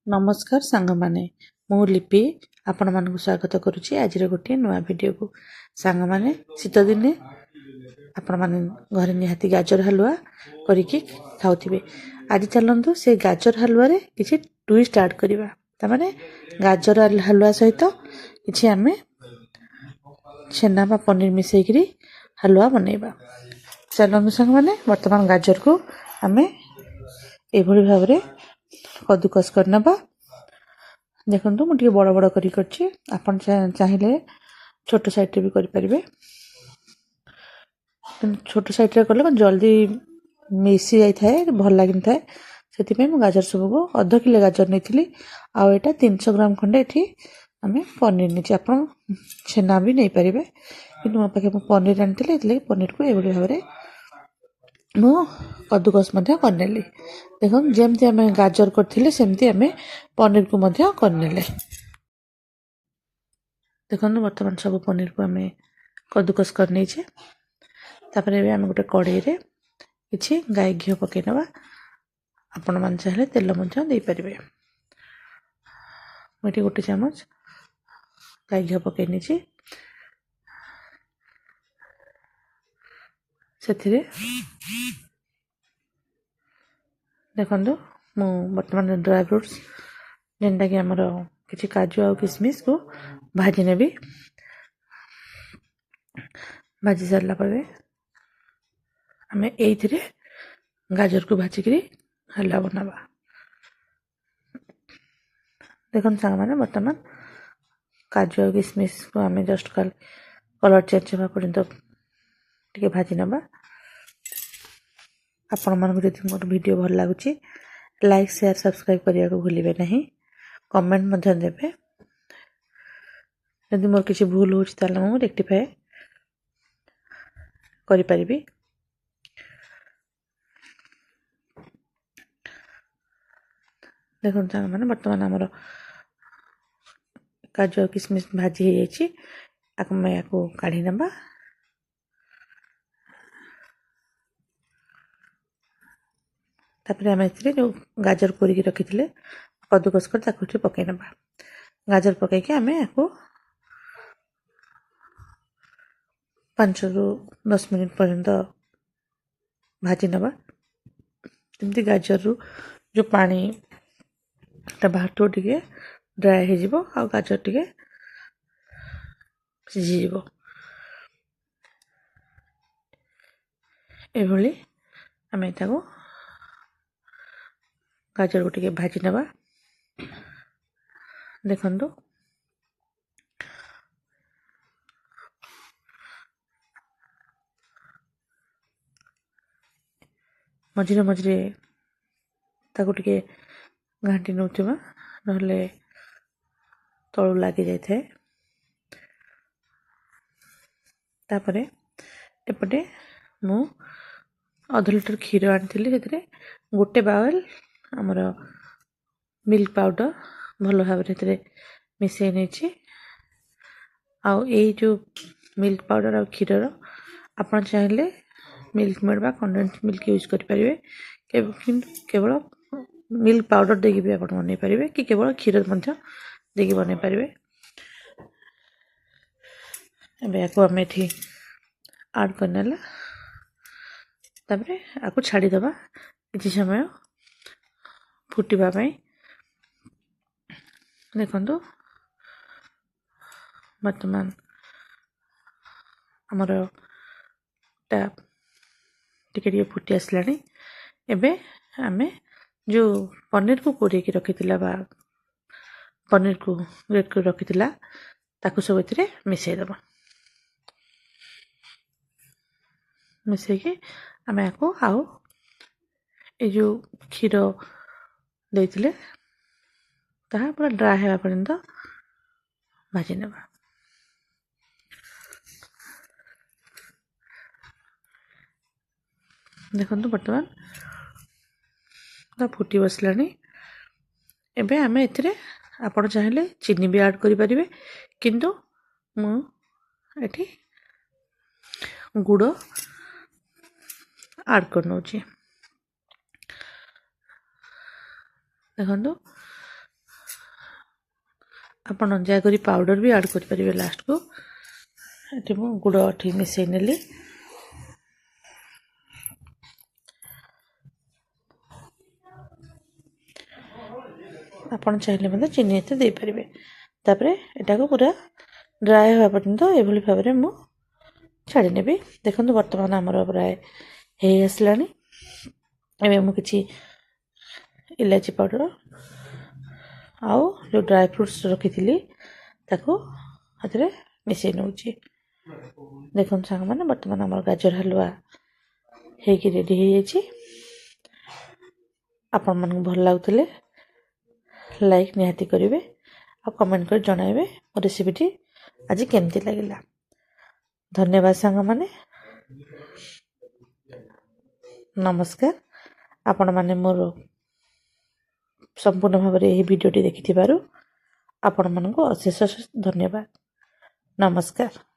नमस्कार सांग माने मु लिपि आपण मान स्वागत करुच्ची आज गोटे नुआ वीडियो को सांग माने शीत दिने आपण माने घर निहाती गाजर हलवा करिकी खाउथिबे। आज चलंतु से गाजर हलवा रे किछि ट्विस्ट ऐड करबा तमाने गाजर हलवा सहित किछि आमे छेना बा पनीर मिसेकरी हलवा बनेबा। चलंतु सांग माने वर्तमान गाजर को आमे एभली भाबरे कद्दूकस करनबा। देखंतु मु टिके बड़ बड़ करी करछि आपन चाहिले छोट साइज रे भी करि परिबे। छोट साइज रे करले जल्दी मिसी जाय थाए भल लागिन थाए सेति पे मु गाजर सब को आधा किलो गाजर नेथिली आ एटा 300 ग्राम खंडे एठी आमे पनीर नेछि आपन छेना भी नै परिबे किंतु मो पाखे मु पनीर आनथिले एतले पनीर को एबडी भाबरे मु कद्दूकस मध्य करनेली। देखो जेमती आमे गाजर करथिले सेमती आमे पनीर को मध्य करनेले। देखो वर्तमान सब पनीर को आमे कद्दूकस करने छे तापरे एबे आमे गोटे कढ़ाई रे किछि गाय घियो पकै नबा। आपण मान चाहे तेल मध्य दे परिबे। मोटी गोटे चामच गाय घियो पकै नेछि सेथिरे देखंतु मु वर्तमान ड्राई फ्रूट्स जेनटा कि हमर किछि काजू आ किशमिश को भाजी नेबी। भाजी सारला परे हमें एइथिरे गाजर को भाजी करी हलवा बनाबा। देखन सांग माने वर्तमान काजू आ किशमिश को हमें जस्ट कलर चेंज होगा पर्यंत टिके भाजी नबा। आपण मानक जदि मोर वीडियो भल लागुची लाइक शेयर सब्सक्राइब करिया को भूलिबे नहीं। कमेंट मध्य देबे यदि मोर किछि भूल होछि ताले मु रेक्टिफाई करि परिबी। देखो सांग माने वर्तमान हमर काजू किशमिश भाजी हो जाइछि आमे याको काढी नबा। तापरे आमे एथिरे जो गाजर कोरिकी रखिथिले कद्दूकस कर ताको पकै नबा। गाजर पकै के आमे याको 5 रु 10 मिनिट पर्यंत भाजी नबा। एमती गाजर रु जो पानी ता बाहर टिके ड्राई हे जिवो आ गाजर टिके सिझी जिवो। एभली आमे ताको गाजर को टिके भाजी नबा। देखंतु मझिरे मझिरे ताको टिके घांटी नउथिबा नहले तळु लागि जाय थाए। तापरे एपटे मु आधा लिटर क्षीर आनिथिली सेतिरे गोटे बाउल हमर मिल्क पाउडर भलो भाबरे सेतिरे मिसै नेछि। आ ए जो मिल्क पाउडर आ क्षीर आपण चाहिले मिल्क मेड बा कंडेंस मिल्क यूज करि परिबे केवल मिल्क पाउडर देकी भी आपण बनै परिबे कि केवल क्षीर मध्य देकी बनै परिबे। एबे याको हमें एठी ऐड करनेला तापरे आको छाड़ी दबा किछि समय फुटिबा पई। देखंतु वर्तमान हमर टा टिके टिके फुटी आसलानी। एबे आमे जो पनीर को कोरी की रखिथिला बा पनीर को ग्रेट कर रखिथिला ताको सब एथिरे मिसै दबा। मिसै के आमे आको आउ ए जो क्षीर देइथिले ताहा पूरा ड्राई हेबा पर्यंत भाजी नबा। देखंतु वर्तमान फुटी बसलानी। एबे आमे एथिरे आपण चाहिले चीनी भी ऐड करि परिबे किंतु मु एठी गुड़ ऐड करनोची। देखंतु ଆପଣ ଜାଗରି ପାଉଡ଼ର ବି ଆଡ଼୍ କରିପାରିବେ ଲାଷ୍ଟକୁ। ଏଠି ମୁଁ ଗୁଡ଼ ଠିକ୍ ମିଶାଇ ନେଲି। ଆପଣ ଚାହିଁଲେ ମଧ୍ୟ ଚିନି ଏତେ ଦେଇପାରିବେ। ତାପରେ ଏଟାକୁ ପୁରା ଡ୍ରାଏ ହେବା ପର୍ଯ୍ୟନ୍ତ ଏଭଳି ଭାବରେ ମୁଁ ଛାଡ଼ି ନେବି। ଦେଖନ୍ତୁ ବର୍ତ୍ତମାନ ଆମର ପ୍ରାୟ ହେଇ ଆସିଲାଣି। ଏବେ ମୁଁ କିଛି ଇଲାଚି ପାଉଡ଼ର ଆଉ ଯେଉଁ ଡ୍ରାଏ ଫ୍ରୁଟ୍ସ ରଖିଥିଲି ତାକୁ ହାତରେ ମିଶାଇ ନେଉଛି। ଦେଖନ୍ତୁ ସାଙ୍ଗମାନେ ବର୍ତ୍ତମାନ ଆମର ଗାଜର ହାଲୁଆ ହେଇକି ରେଡ଼ି ହେଇଯାଇଛି। ଆପଣମାନଙ୍କୁ ଭଲ ଲାଗୁଥିଲେ ଲାଇକ୍ ନିହାତି କରିବେ ଆଉ କମେଣ୍ଟ କରି ଜଣାଇବେ ମୋ ରେସିପିଟି ଆଜି କେମିତି ଲାଗିଲା। ଧନ୍ୟବାଦ ସାଙ୍ଗମାନେ, ନମସ୍କାର। ଆପଣମାନେ ମୋର ସମ୍ପୂର୍ଣ୍ଣ ଭାବରେ ଏହି ଭିଡ଼ିଓଟି ଦେଖିଥିବାରୁ ଆପଣମାନଙ୍କୁ ଅଶେଷ ଅଶେଷ ଧନ୍ୟବାଦ। ନମସ୍କାର।